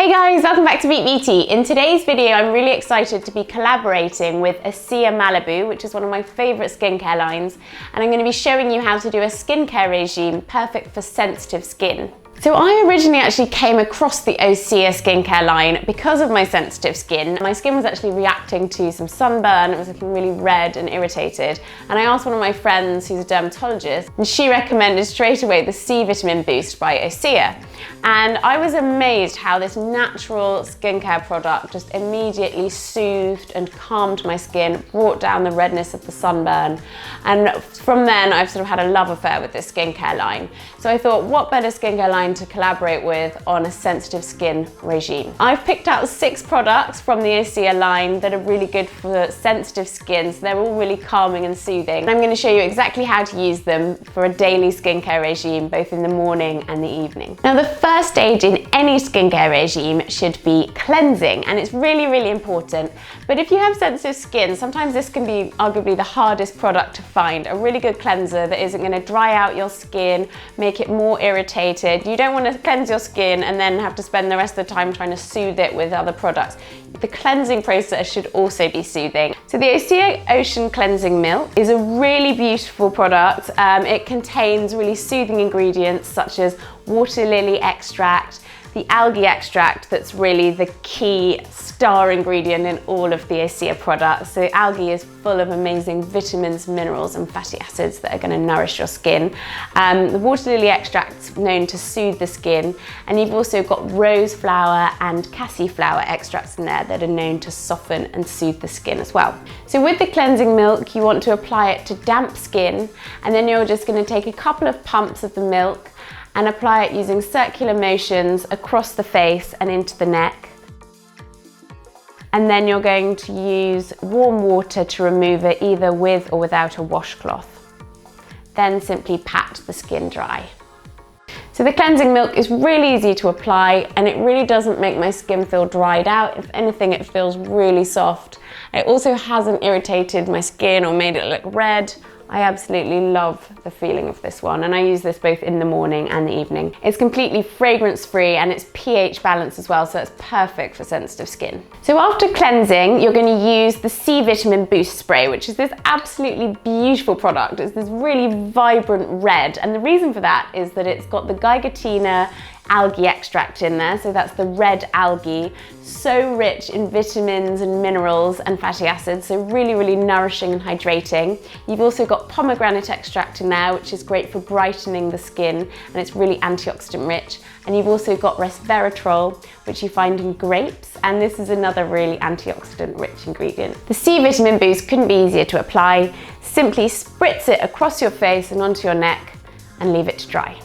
Hey guys, welcome back to Beat Beauty. In today's video, I'm really excited to be collaborating with Osea Malibu, which is one of my favorite skincare lines, and I'm going to be showing you how to do a skincare regime perfect for sensitive skin. So I originally actually came across the Osea skincare line because of my sensitive skin. My skin was actually reacting to some sunburn, it was looking really red and irritated. And I asked one of my friends who's a dermatologist, and she recommended straight away the C Vitamin Boost by Osea. And I was amazed how this natural skincare product just immediately soothed and calmed my skin, brought down the redness of the sunburn. And from then I've sort of had a love affair with this skincare line. So I thought, what better skincare line to collaborate with on a sensitive skin regime. I've picked out 6 products from the Osea line that are really good for sensitive skin, so they're all really calming and soothing. And I'm going to show you exactly how to use them for a daily skincare regime, both in the morning and the evening. Now, the first stage in any skincare regime should be cleansing, and it's really, really important. But if you have sensitive skin, sometimes this can be arguably the hardest product to find. A really good cleanser that isn't going to dry out your skin, make it more irritated. You don't want to cleanse your skin and then have to spend the rest of the time trying to soothe it with other products. The cleansing process should also be soothing. So the Osea Ocean Cleansing Milk is a really beautiful product. It contains really soothing ingredients such as water lily extract, the algae extract that's really the key star ingredient in all of the Osea products. So algae is full of amazing vitamins, minerals and fatty acids that are going to nourish your skin. The water lily extract's known to soothe the skin, and you've also got rose flower and cassie flower extracts in there that are known to soften and soothe the skin as well. So with the cleansing milk, you want to apply it to damp skin, and then you're just going to take a couple of pumps of the milk and apply it using circular motions across the face and into the neck. And then you're going to use warm water to remove it, either with or without a washcloth. Then simply pat the skin dry. So the cleansing milk is really easy to apply, and it really doesn't make my skin feel dried out. If anything, it feels really soft. It also hasn't irritated my skin or made it look red. I absolutely love the feeling of this one, and I use this both in the morning and the evening. It's completely fragrance-free and it's pH balanced as well, so it's perfect for sensitive skin. So after cleansing, you're going to use the C Vitamin Boost Spray, which is this absolutely beautiful product. It's this really vibrant red, and the reason for that is that it's got the Gigatina algae extract in there, so that's the red algae, so rich in vitamins and minerals and fatty acids, so really, really nourishing and hydrating. You've also got pomegranate extract in there, which is great for brightening the skin, and it's really antioxidant rich. And you've also got resveratrol, which you find in grapes, and this is another really antioxidant rich ingredient. The C Vitamin Boost couldn't be easier to apply. Simply spritz it across your face and onto your neck and leave it to dry.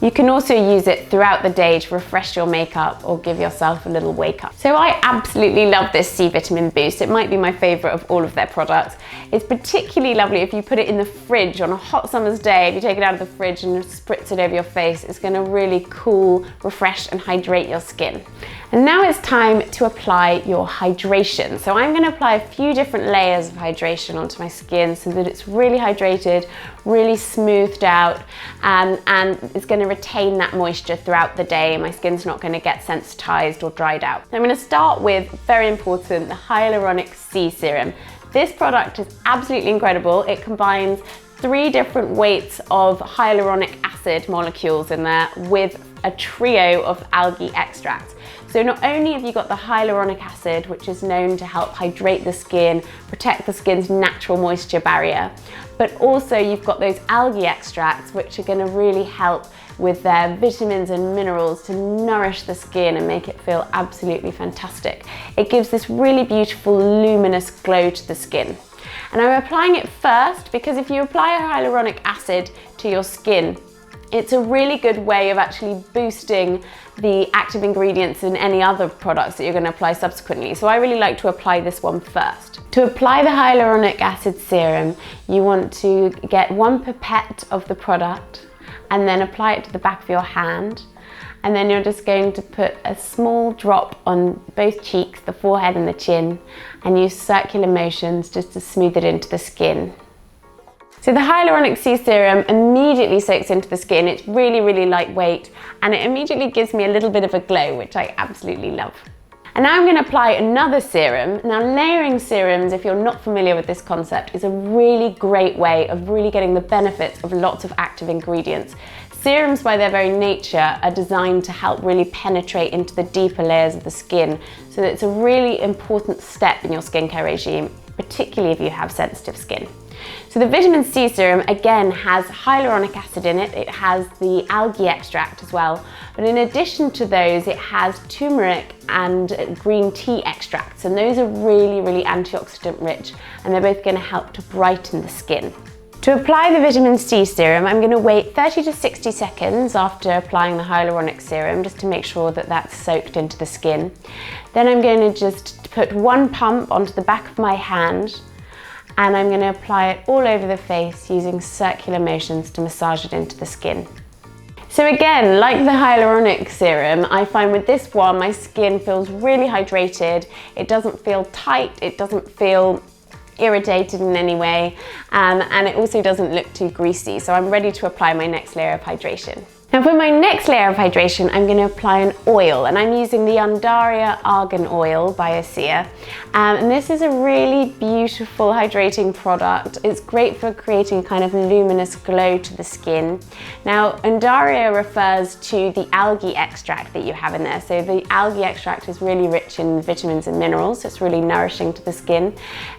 You can also use it throughout the day to refresh your makeup or give yourself a little wake up. So I absolutely love this C Vitamin Boost. It might be my favorite of all of their products. It's particularly lovely if you put it in the fridge on a hot summer's day. If you take it out of the fridge and spritz it over your face, it's going to really cool, refresh and hydrate your skin. And now it's time to apply your hydration. So I'm going to apply a few different layers of hydration onto my skin so that it's really hydrated, really smoothed out, and it's going to retain that moisture throughout the day. My skin's not going to get sensitized or dried out. I'm going to start with, very important, the Hyaluronic C Serum. This product is absolutely incredible. It combines 3 different weights of hyaluronic acid molecules in there with a trio of algae extracts. So not only have you got the hyaluronic acid, which is known to help hydrate the skin, protect the skin's natural moisture barrier, but also you've got those algae extracts, which are going to really help with their vitamins and minerals to nourish the skin and make it feel absolutely fantastic. It gives this really beautiful luminous glow to the skin. And I'm applying it first because if you apply a hyaluronic acid to your skin, it's a really good way of actually boosting the active ingredients in any other products that you're going to apply subsequently. So I really like to apply this one first. To apply the hyaluronic acid serum, you want to get 1 pipette of the product and then apply it to the back of your hand. And then you're just going to put a small drop on both cheeks, the forehead and the chin, and use circular motions just to smooth it into the skin. So the Hyaluronic C Serum immediately soaks into the skin. It's really, really lightweight, and it immediately gives me a little bit of a glow, which I absolutely love. And now I'm going to apply another serum. Now, layering serums, if you're not familiar with this concept, is a really great way of really getting the benefits of lots of active ingredients. Serums, by their very nature, are designed to help really penetrate into the deeper layers of the skin, so that it's a really important step in your skincare regime, particularly if you have sensitive skin. So the vitamin C serum again has hyaluronic acid in it, it has the algae extract as well, but in addition to those it has turmeric and green tea extracts, and those are really, really antioxidant rich, and they're both going to help to brighten the skin. To apply the vitamin C serum, I'm going to wait 30 to 60 seconds after applying the hyaluronic serum, just to make sure that that's soaked into the skin. Then I'm going to just put one pump onto the back of my hand, and I'm going to apply it all over the face using circular motions to massage it into the skin. So again, like the hyaluronic serum, I find with this one my skin feels really hydrated, it doesn't feel tight, it doesn't feel irritated in any way, and it also doesn't look too greasy, so I'm ready to apply my next layer of hydration. Now for my next layer of hydration, I'm going to apply an oil, and I'm using the Undaria Argan Oil by Osea. And this is a really beautiful hydrating product. It's great for creating kind of luminous glow to the skin. Now, Undaria refers to the algae extract that you have in there. So the algae extract is really rich in vitamins and minerals, so it's really nourishing to the skin.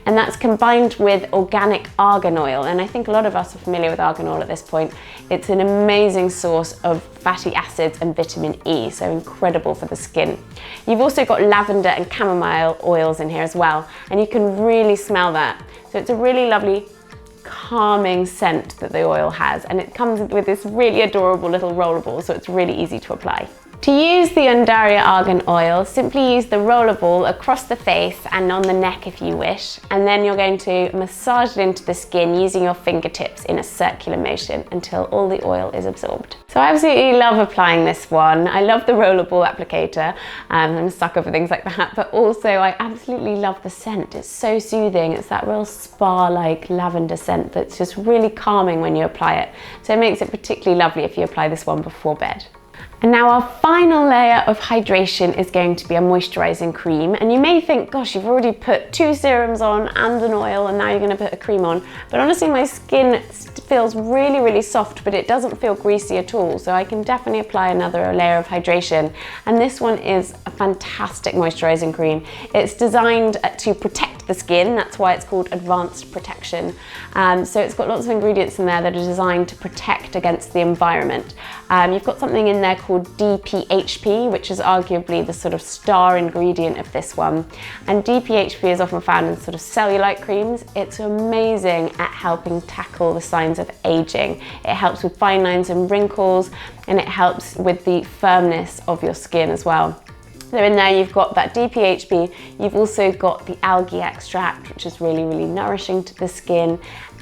And that's combined with organic argan oil. And I think a lot of us are familiar with argan oil at this point. It's an amazing source of fatty acids and vitamin E, so incredible for the skin. You've also got lavender and chamomile oils in here as well, and you can really smell that. So it's a really lovely calming scent that the oil has, and it comes with this really adorable little rollerball, so it's really easy to apply. To use the Undaria Argan Oil, simply use the rollerball across the face and on the neck if you wish, and then you're going to massage it into the skin using your fingertips in a circular motion until all the oil is absorbed. So I absolutely love applying this one. I love the rollerball applicator, I'm a sucker for things like that, but also I absolutely love the scent. It's so soothing, it's that real spa-like lavender scent that's just really calming when you apply it. So it makes it particularly lovely if you apply this one before bed. And now our final layer of hydration is going to be a moisturizing cream. And you may think, gosh, you've already put 2 serums on and an oil, and now you're going to put a cream on. But honestly, my skin feels really, really soft, but it doesn't feel greasy at all. So I can definitely apply another layer of hydration. And this one is a fantastic moisturizing cream. It's designed to protect the skin. That's why it's called Advanced Protection. So it's got lots of ingredients in there that are designed to protect against the environment. You've got something in there called DPHP, which is arguably the sort of star ingredient of this one. And DPHP is often found in sort of cellulite creams. It's amazing at helping tackle the signs of aging. It helps with fine lines and wrinkles, and it helps with the firmness of your skin as well. So in there you've got that DPHP, you've also got the algae extract, which is really, really nourishing to the skin.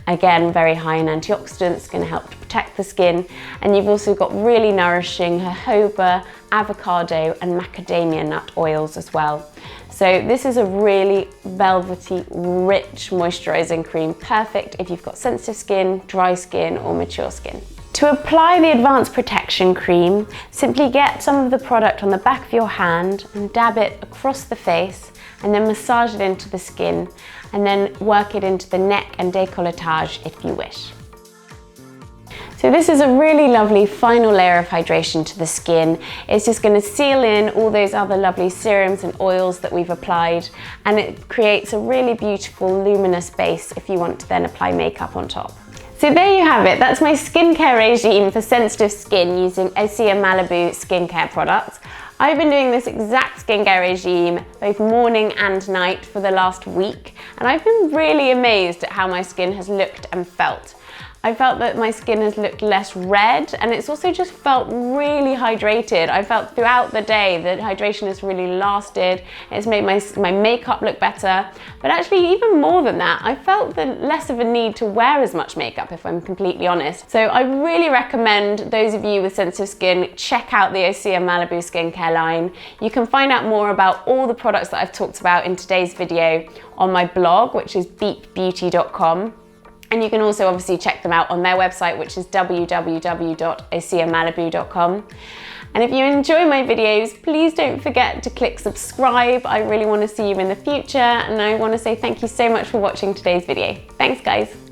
Again, very high in antioxidants, going to help to protect the skin. And you've also got really nourishing jojoba, avocado and macadamia nut oils as well. So this is a really velvety, rich moisturizing cream, perfect if you've got sensitive skin, dry skin or mature skin. To apply the Advanced Protection Cream, simply get some of the product on the back of your hand and dab it across the face, and then massage it into the skin, and then work it into the neck and décolletage if you wish. So this is a really lovely final layer of hydration to the skin. It's just going to seal in all those other lovely serums and oils that we've applied, and it creates a really beautiful luminous base if you want to then apply makeup on top. So there you have it, that's my skincare regime for sensitive skin using Osea Malibu Skincare products. I've been doing this exact skincare regime both morning and night for the last week, and I've been really amazed at how my skin has looked and felt. I felt that my skin has looked less red, and it's also just felt really hydrated. I felt throughout the day that hydration has really lasted. It's made my makeup look better, but actually even more than that, I felt less of a need to wear as much makeup, if I'm completely honest. So I really recommend those of you with sensitive skin check out the Osea Malibu Skincare line. You can find out more about all the products that I've talked about in today's video on my blog, which is beepbeauty.com. And you can also obviously check them out on their website, which is www.oseamalibu.com. And if you enjoy my videos, please don't forget to click subscribe. I really want to see you in the future, and I want to say thank you so much for watching today's video. Thanks, guys.